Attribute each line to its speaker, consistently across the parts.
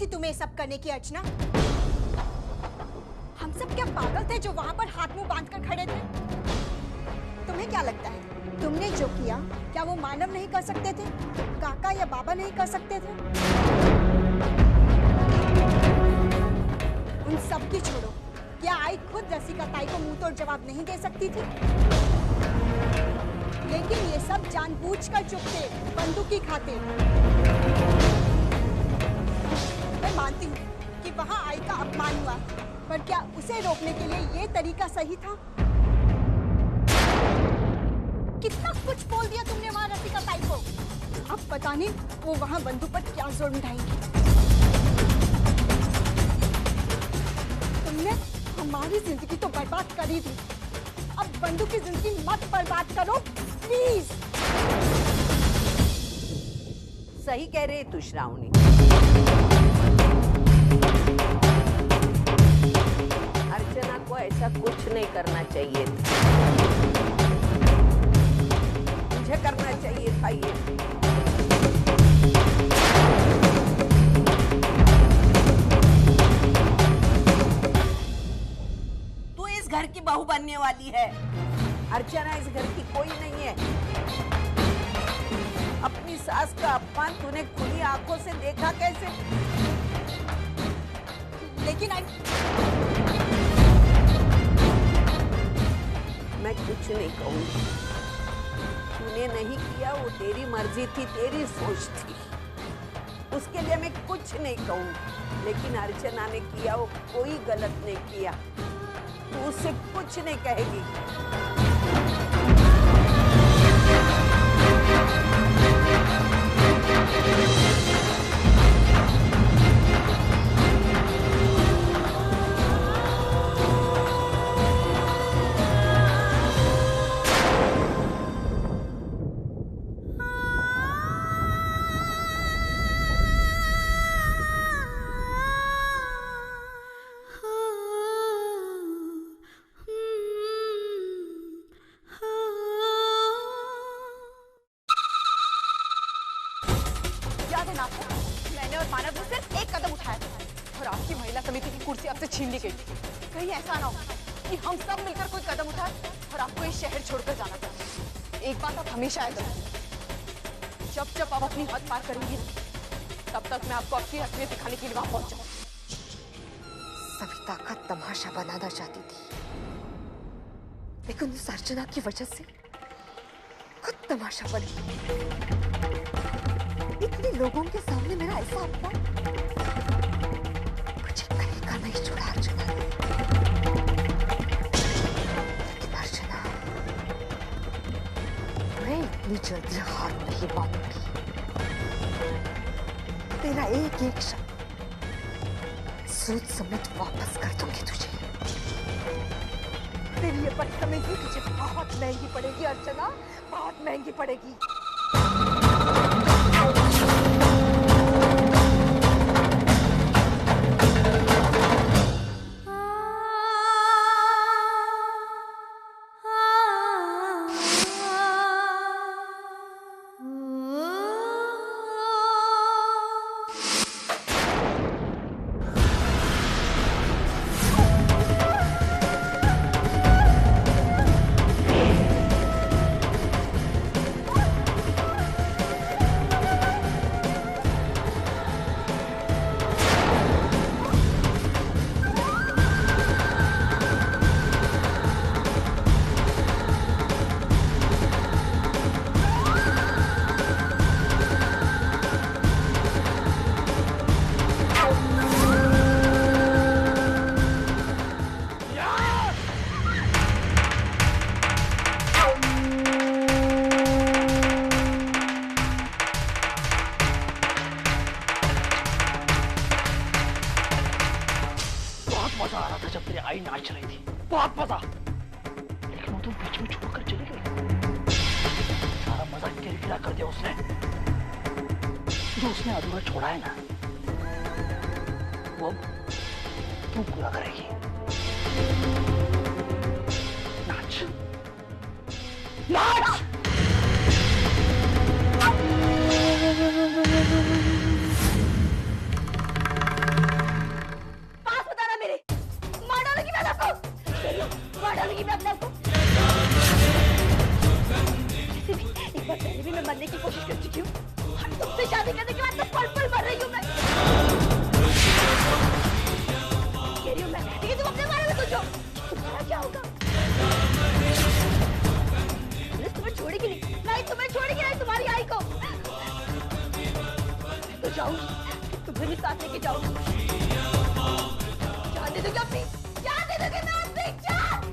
Speaker 1: थी तुम्हें सब करने की अर्चना? हम सब क्या पागल थे जो वहां पर हाथ मुंह बांध कर खड़े थे? तुम्हें क्या लगता है तुमने जो किया क्या वो मानव नहीं कर सकते थे? काका या बाबा नहीं कर सकते थे? उन सब की छोड़ो, क्या आई खुद रसिका ताई को मुंह तोड़ जवाब नहीं दे सकती थी? लेकिन ये सब जानबूझकर चुप थे, बंदूक की खातिर। मैं मानती हूँ कि वहाँ आई का अपमान हुआ, पर क्या उसे रोकने के लिए ये तरीका सही था? कितना कुछ बोल दिया तुमने वहाँ रसिका ताई को। अब पता नहीं वो वहाँ बंदूक पर क्या जुर्म ढाएंगी। तुमने हमारी जिंदगी तो बर्बाद कर ही दी, अब बंदूक की जिंदगी मत बर्बाद करो प्लीज।
Speaker 2: सही कह रहे तू श्रावणी। अर्चना को ऐसा कुछ नहीं करना चाहिए था, मुझे करना चाहिए था ये। तू इस घर की बहू बनने वाली है, अर्चना इस घर की कोई नहीं है। अपनी सास का अपमान तूने खुली आंखों से देखा कैसे?
Speaker 1: लेकिन
Speaker 2: मैं कुछ नहीं कहूंगी, तूने नहीं किया वो तेरी मर्जी थी, तेरी सोच थी, उसके लिए मैं कुछ नहीं कहूंगी। लेकिन अर्चना ने किया वो कोई गलत नहीं किया, तू उससे कुछ नहीं कहेगी।
Speaker 1: मैंने और मानव ने सिर्फ एक कदम उठाया था और आपकी महिला समिति की कुर्सी आपसे छीन ली गई। कहीं ऐसा ना हो कि हम सब मिलकर कोई कदम उठाए और आपको ये शहर छोड़कर जाना पड़े। एक बात आप हमेशा याद रखिए, जब जब आप अपनी हद पार करेंगी तब तक मैं आपको अपनी असलियत दिखाने के लिए वहां पहुंच जाऊं।
Speaker 3: सविता का तमाशा बनाना चाहती थी, लेकिन उस अर्चना की वजह से खुद तमाशा बन गई। इतने लोगों के सामने मेरा ऐसा अपमान, मुझे कहीं का नहीं छोड़ा अर्चना ने। लेकिन अर्चना, मैं इतनी जल्दी हार नहीं मानूंगी। तेरा एक एक शब्द सूद समेत वापस कर दूंगी तुझे। तेरी ये बदतमीजी तुझे बहुत महंगी पड़ेगी अर्चना, बहुत महंगी पड़ेगी।
Speaker 4: मजा आ रहा था जब तेरी आई नाच रही थी, बहुत मजा। लेकिन वो तो बीच में छोड़कर चली गई। सारा मजा किरकिरा कर दिया उसने। जो उसने अधूरा छोड़ा है ना, वो तू पूरा करेगी। नाच नाच।
Speaker 3: डालूंगी मैं अपने आप को। वैसे भी एक बार पहले भी मैं मरने की कोशिश कर चुकी हूँ और तुमसे शादी करने के बाद तो पल पल मर रही हूँ मैं। कह रही हूँ मैं, लेकिन तुम अपने बारे में सोचो, तुम्हारा क्या होगा? पुलिस तुम्हें छोड़ेगी नहीं, नहीं तुम्हें छोड़ेगी नहीं, तुम्हारी आई को। मैं तो जाऊंगी, तुम्हें भी साथ लेके जाऊंगी। जान दे दोगे अपनी, जान दे दोगे मैं अपनी जान।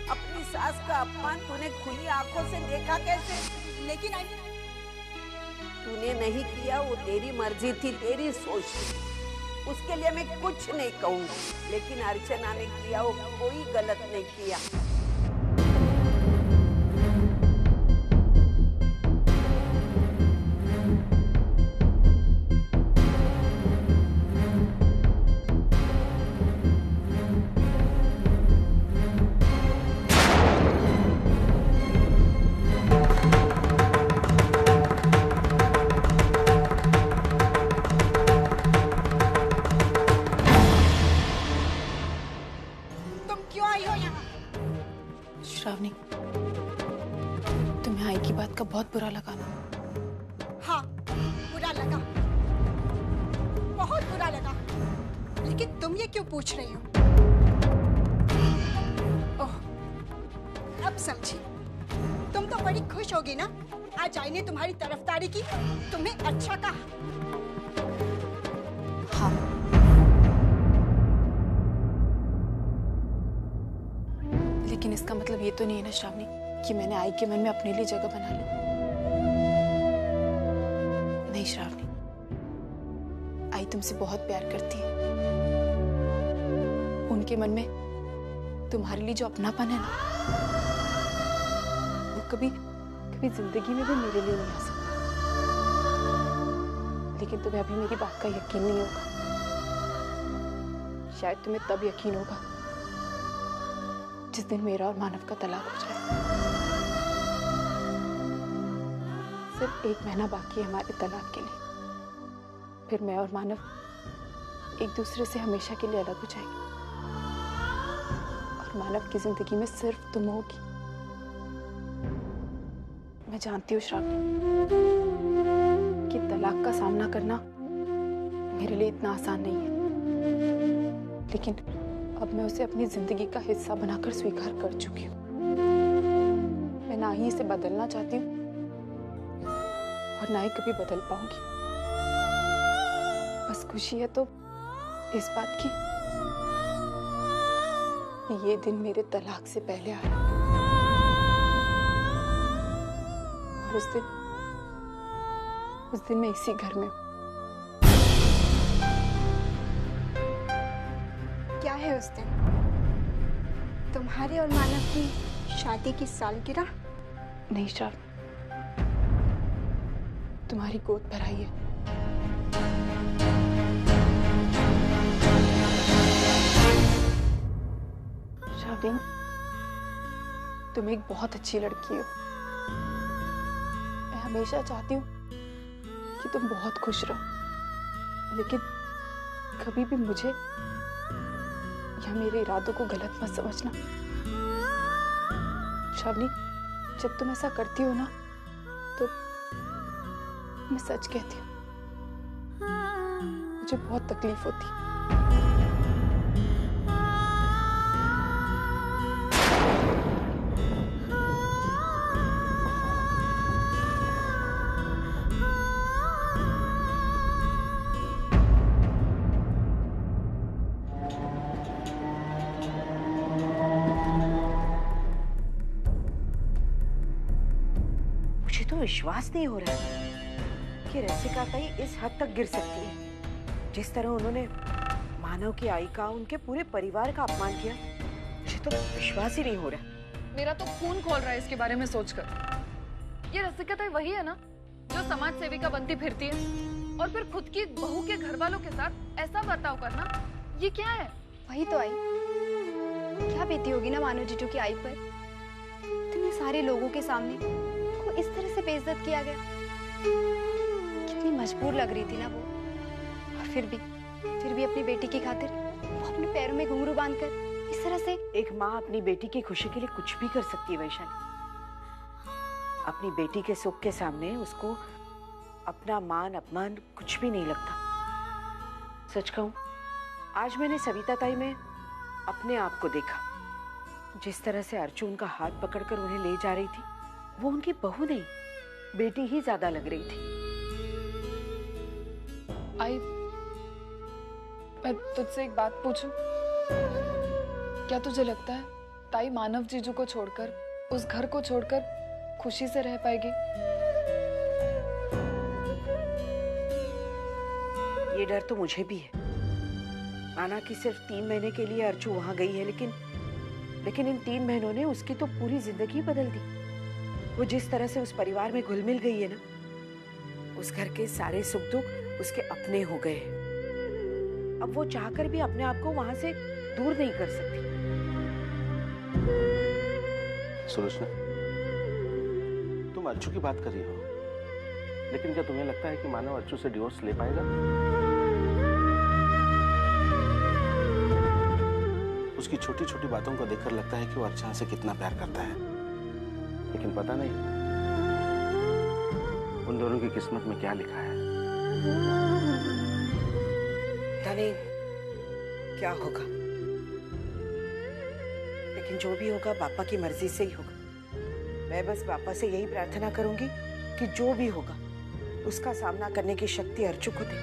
Speaker 2: अपनी सास का अपमान तूने खुली आंखों से देखा कैसे?
Speaker 1: लेकिन
Speaker 2: तूने नहीं किया, वो तेरी मर्जी थी, तेरी सोच थी। उसके लिए मैं कुछ नहीं कहूंगी, लेकिन अर्चना ने किया वो कोई गलत नहीं किया।
Speaker 5: श्रावणी, तुम्हें आई की बात का बहुत बुरा लगा ना?
Speaker 6: हाँ, बुरा लगा, बहुत बुरा लगा। लेकिन तुम ये क्यों पूछ रही हो? ओह, अब समझी। तुम तो बड़ी खुश होगी ना आज आई ने तुम्हारी तरफदारी की, तुम्हें अच्छा कहा।
Speaker 5: हाँ, लेकिन इसका मतलब ये तो नहीं है ना श्रावणी कि मैंने आई के मन में अपने लिए जगह बना ली। नहीं श्रावणी, आई तुमसे बहुत प्यार करती है। उनके मन में तुम्हारे लिए जो अपनापन है ना, वो कभी कभी जिंदगी में भी मेरे लिए नहीं आ सकता। लेकिन तुम्हें अभी मेरी बात का यकीन नहीं होगा। शायद तुम्हें तब यकीन होगा जिस दिन मेरा और मानव का तलाक हो जाए। सिर्फ 1 महीना बाकी है हमारे तलाक के लिए, फिर मैं और मानव एक दूसरे से हमेशा के लिए अलग हो जाएंगे और मानव की जिंदगी में सिर्फ तुम होगी। मैं जानती हूँ श्रावणी कि तलाक का सामना करना मेरे लिए इतना आसान नहीं है, लेकिन अब मैं उसे अपनी जिंदगी का हिस्सा बनाकर स्वीकार कर चुकी हूँ। मैं ना ही इसे बदलना चाहती हूँ और ना ही कभी बदल पाऊंगी। बस खुशी है तो इस बात की कि ये दिन मेरे तलाक से पहले आया और उस दिन मैं इसी घर में हूँ।
Speaker 6: क्या है उस दिन? तुम्हारे और मानव की शादी की सालगिरह?
Speaker 5: नहीं श्रावणी, तुम्हारी गोद भर आई है। श्रावणी, तुम एक बहुत अच्छी लड़की हो। मैं हमेशा चाहती हूँ कि तुम बहुत खुश रहो, लेकिन कभी भी मुझे या मेरे इरादों को गलत मत समझना। श्रावणी, जब तुम ऐसा करती हो ना तो मैं सच कहती हूँ, मुझे बहुत तकलीफ होती है।
Speaker 2: विश्वास नहीं हो रहा है कि रसिका ताई इस हद तक गिर सकती है। जिस तरह उन्होंने मानव की आई का, उनके पूरे परिवार का अपमान किया, मुझे तो विश्वास ही नहीं हो रहा।
Speaker 5: मेरा तो खून खोल रहा है इसके बारे में सोचकर। ये रसिका ताई वही है ना जो समाज सेविका बनती फिरती है और फिर खुद की बहू के घर वालों के साथ ऐसा बर्ताव करना, ये क्या है?
Speaker 3: वही तो आई, क्या बीती होगी ना मानव जीजू की आई पर। इतने सारे लोगों के सामने को इस तरह से बेइज्जत किया गया। कितनी मजबूर लग रही थी ना वो, और फिर भी अपनी बेटी की खातिर वो अपने पैरों में घुंघरू बांधकर इस तरह से।
Speaker 2: एक माँ अपनी बेटी की खुशी के लिए कुछ भी कर सकती है वैशाली। अपनी बेटी के सुख के सामने उसको अपना मान अपमान कुछ भी नहीं लगता। सच कहूं, आज मैंने सविता ताई में अपने आप को देखा। जिस तरह से अर्चू उनका हाथ पकड़कर उन्हें ले जा रही थी, वो उनकी बहू नहीं, बेटी ही ज्यादा लग रही थी।
Speaker 5: आई, मैं तुझसे एक बात पूछूं? क्या तुझे लगता है ताई मानव जीजू को छोड़कर, उस घर को छोड़कर खुशी से रह पाएगी?
Speaker 2: ये डर तो मुझे भी है। माना कि सिर्फ 3 महीने के लिए अर्चू वहां गई है, लेकिन इन 3 महीनों ने उसकी तो पूरी जिंदगी बदल दी। वो जिस तरह से उस परिवार में घुल मिल गई है ना, उस घर के सारे सुख दुख उसके अपने हो गए हैं। अब वो चाहकर भी अपने आप को वहां से दूर नहीं कर सकती।
Speaker 7: सुलोचना, तुम अर्चू की बात कर रही हो, लेकिन क्या तुम्हें लगता है कि मानव अर्चू से डिवोर्स ले पाएगा? उसकी छोटी छोटी बातों को देखकर लगता है कि वो अर्चना से कितना प्यार करता है, लेकिन पता नहीं उन दोनों की किस्मत में क्या लिखा है।
Speaker 2: पता नहीं क्या होगा, लेकिन जो भी होगा पापा की मर्जी से ही होगा। मैं बस पापा से यही प्रार्थना करूंगी कि जो भी होगा उसका सामना करने की शक्ति अर्चू को दे।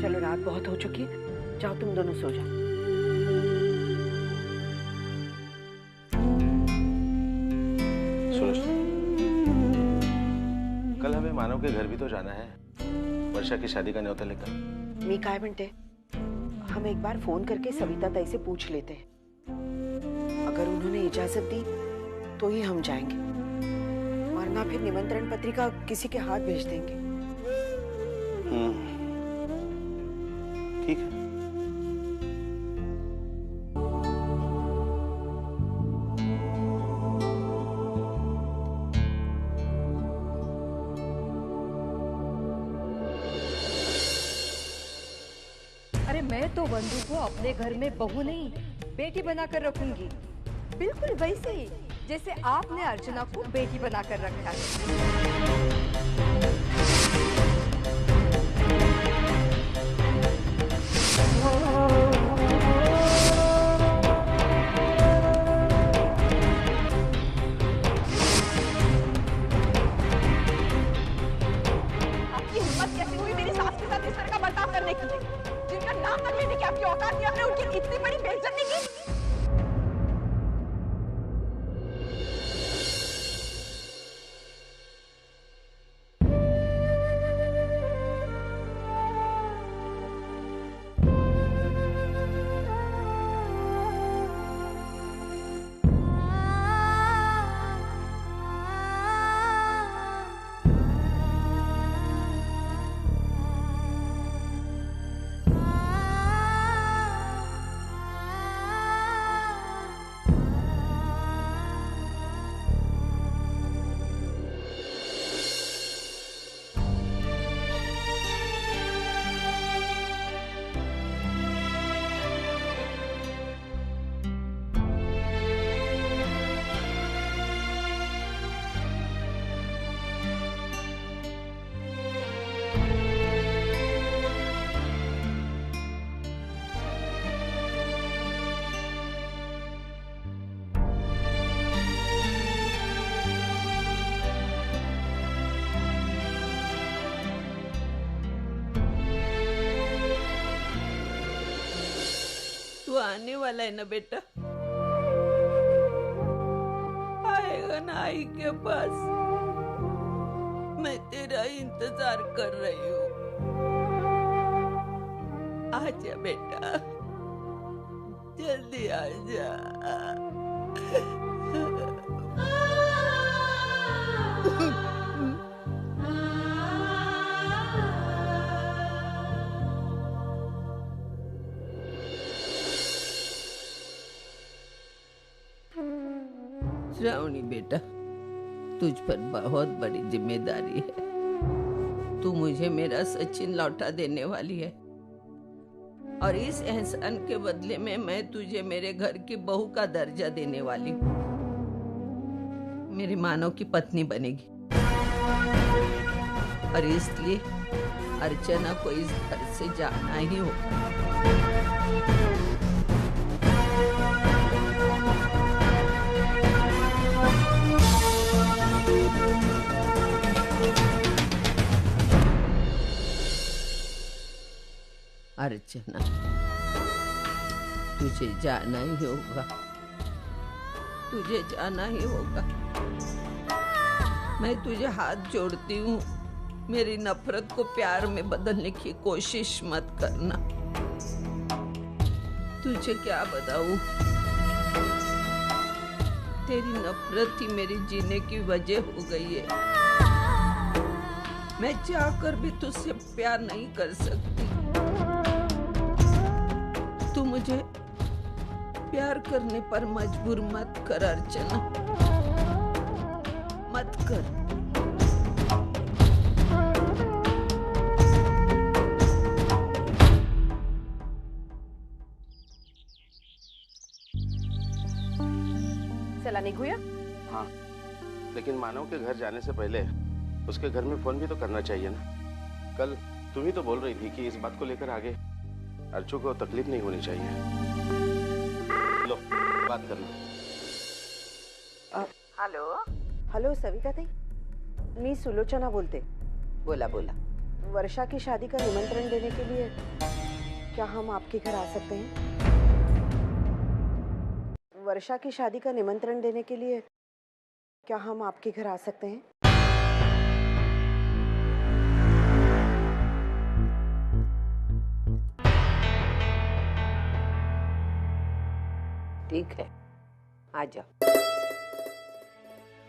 Speaker 2: चलो, रात बहुत हो चुकी है, जाओ तुम दोनों सो जाओ।
Speaker 7: सुलोचना, कल हमें मानव के घर भी तो जाना है, वर्षा की शादी का न्योता लेकर।
Speaker 2: मी काय म्हणते, हम एक बार फोन करके सविता ताई से पूछ लेते हैं। अगर उन्होंने इजाजत दी तो ही हम जाएंगे, वरना फिर निमंत्रण पत्रिका किसी के हाथ भेज देंगे।
Speaker 7: ठीक है।
Speaker 8: अरे मैं तो वंदू को अपने घर में बहू नहीं, बेटी बनाकर रखूंगी। बिल्कुल वैसे ही जैसे आपने अर्चना को बेटी बनाकर रखा है।
Speaker 1: आपकी हिम्मत कैसे हुई मेरी सास के साथ इस तरह का बर्ताव करने की? जिनका नाम तक लेने की आपकी औकात नहीं, आपने उनकी इतनी बड़ी बेइज्जती की।
Speaker 2: तू आने वाला है ना बेटा? आई के पास। मैं तेरा इंतजार कर रही हूँ। आजा बेटा, जल्दी आजा। श्रावणी बेटा, तुझ पर बहुत बड़ी जिम्मेदारी है। तू मुझे मेरा सचिन लौटा देने वाली है और इस एहसान के बदले में मैं तुझे मेरे घर की बहू का दर्जा देने वाली हूँ। मेरी मानव की पत्नी बनेगी और इसलिए अर्चना को इस घर से जाना ही होगा। अर्चना, तुझे जाना ही होगा, तुझे जाना ही होगा। मैं तुझे हाथ जोड़ती हूँ, मेरी नफरत को प्यार में बदलने की कोशिश मत करना। तुझे क्या बताऊं, तेरी नफरत ही मेरी जीने की वजह हो गई है। मैं चाहकर भी तुझसे प्यार नहीं कर सकती। तू मुझे प्यार करने पर मजबूर मत कर अर्चना, मत कर। चला नहीं हुआ?
Speaker 7: हाँ, लेकिन मानव के घर जाने से पहले उसके घर में फोन भी तो करना चाहिए ना। कल तुम ही तो बोल रही थी कि इस बात को लेकर आगे अर्चू को तकलीफ नहीं होनी चाहिए। लो, बात कर लो।
Speaker 2: हेलो हेलो सविता ताई, मी सुलोचना बोलते। बोला बोला। वर्षा की शादी का निमंत्रण देने के लिए क्या हम आपके घर आ सकते हैं? वर्षा की शादी का निमंत्रण देने के लिए क्या हम आपके घर आ सकते हैं? ठीक है, आ जाओ।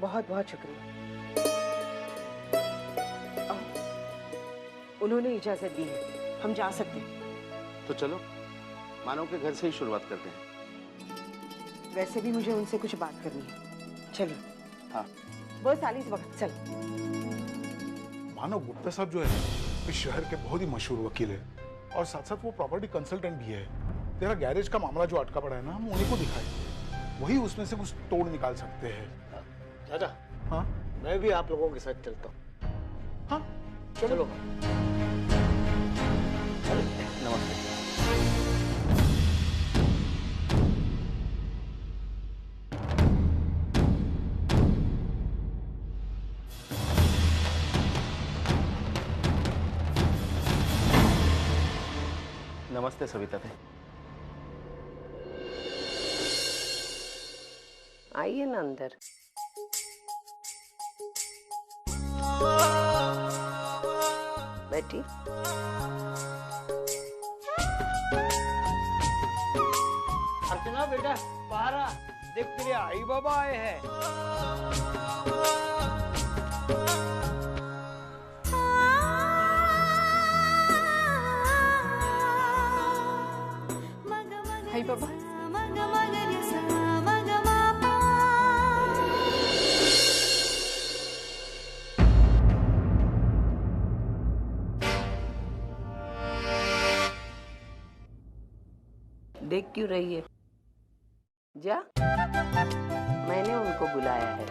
Speaker 2: बहुत बहुत शुक्रिया। उन्होंने इजाजत दी है, हम जा सकते हैं।
Speaker 7: तो चलो मानव के घर से ही शुरुआत करते हैं।
Speaker 2: वैसे भी मुझे उनसे कुछ बात करनी है। चलिए।
Speaker 7: हाँ,
Speaker 2: बस आली इस वक्त। चल।
Speaker 9: मानव गुप्ता साहब जो है इस शहर के बहुत ही मशहूर वकील है और साथ साथ वो प्रॉपर्टी कंसल्टेंट भी है। तेरा गैरेज का मामला जो अटका पड़ा है ना, हम उन्हीं को दिखाए, वही उसमें से कुछ तोड़ निकाल सकते हैं।
Speaker 4: चाचा,
Speaker 9: हाँ,
Speaker 4: मैं भी आप लोगों के साथ चलता हूँ।
Speaker 9: हाँ, चलो।
Speaker 7: नमस्ते। नमस्ते सविता थे।
Speaker 2: आइए ना अंदर। बैठी।
Speaker 4: अर्चना बेटा, बाहर आ, देख तेरे आई बाबा आए हैं।
Speaker 5: हाय बाबा।
Speaker 2: देख क्यों रही है? जा, मैंने उनको बुलाया है।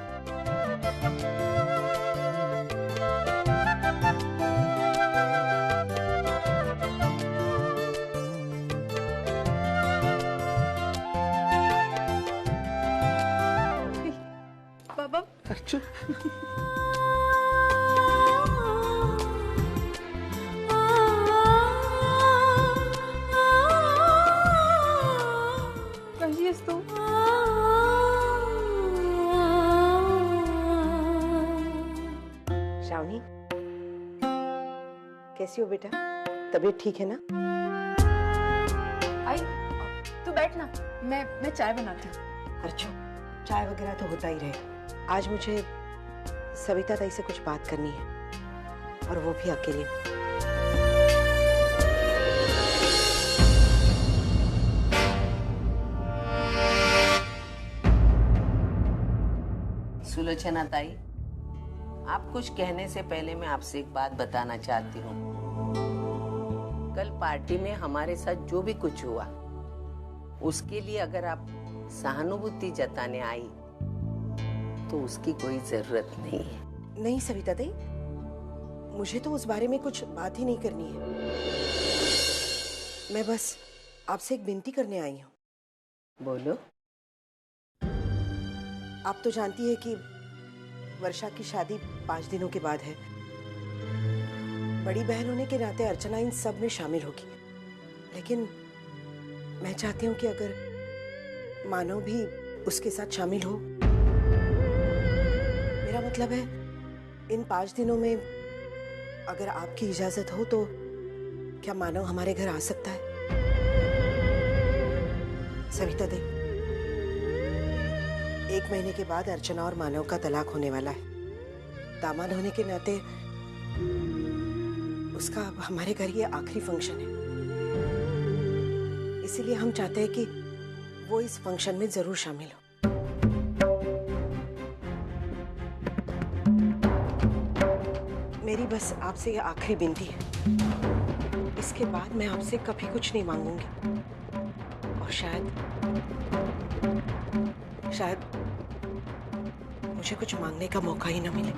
Speaker 5: बाबा,
Speaker 7: अर्चू,
Speaker 5: कहिए तो।
Speaker 10: कैसी हो बेटा? तबीयत ठीक है ना?
Speaker 5: आई तू बैठ ना, मैं चाय बनाती हूँ।
Speaker 10: अच्छा, चाय वगैरह तो होता ही रहेगा। आज मुझे सविता ताई से कुछ बात करनी है, और वो भी अकेले।
Speaker 2: सुलोचना ताई, आप कुछ कहने से पहले मैं आपसे एक बात बताना चाहती हूँ। कल पार्टी में हमारे साथ जो भी कुछ हुआ, उसके लिए अगर आप सहानुभूति जताने आई तो उसकी कोई जरूरत नहीं है।
Speaker 10: नहीं सविता ताई, मुझे तो उस बारे में कुछ बात ही नहीं करनी है। मैं बस आपसे एक विनती करने आई हूँ।
Speaker 2: बोलो।
Speaker 10: आप तो जानती है कि वर्षा की शादी 5 दिनों के बाद है। बड़ी बहन होने के नाते अर्चना इन सब में शामिल होगी, लेकिन मैं चाहती हूँ कि अगर मानव भी उसके साथ शामिल हो। मेरा मतलब है, इन 5 दिनों में अगर आपकी इजाजत हो तो क्या मानव हमारे घर आ सकता है? सविता दी, 1 महीने के बाद अर्चना और मानव का तलाक होने वाला है। दामाद होने के नाते उसका हमारे घर ये आखिरी फंक्शन है, इसीलिए हम चाहते हैं कि वो इस फंक्शन में जरूर शामिल हो। मेरी बस आपसे ये आखिरी विनती है। इसके बाद मैं आपसे कभी कुछ नहीं मांगूंगी, और शायद मुझे कुछ मांगने का मौका ही न मिले।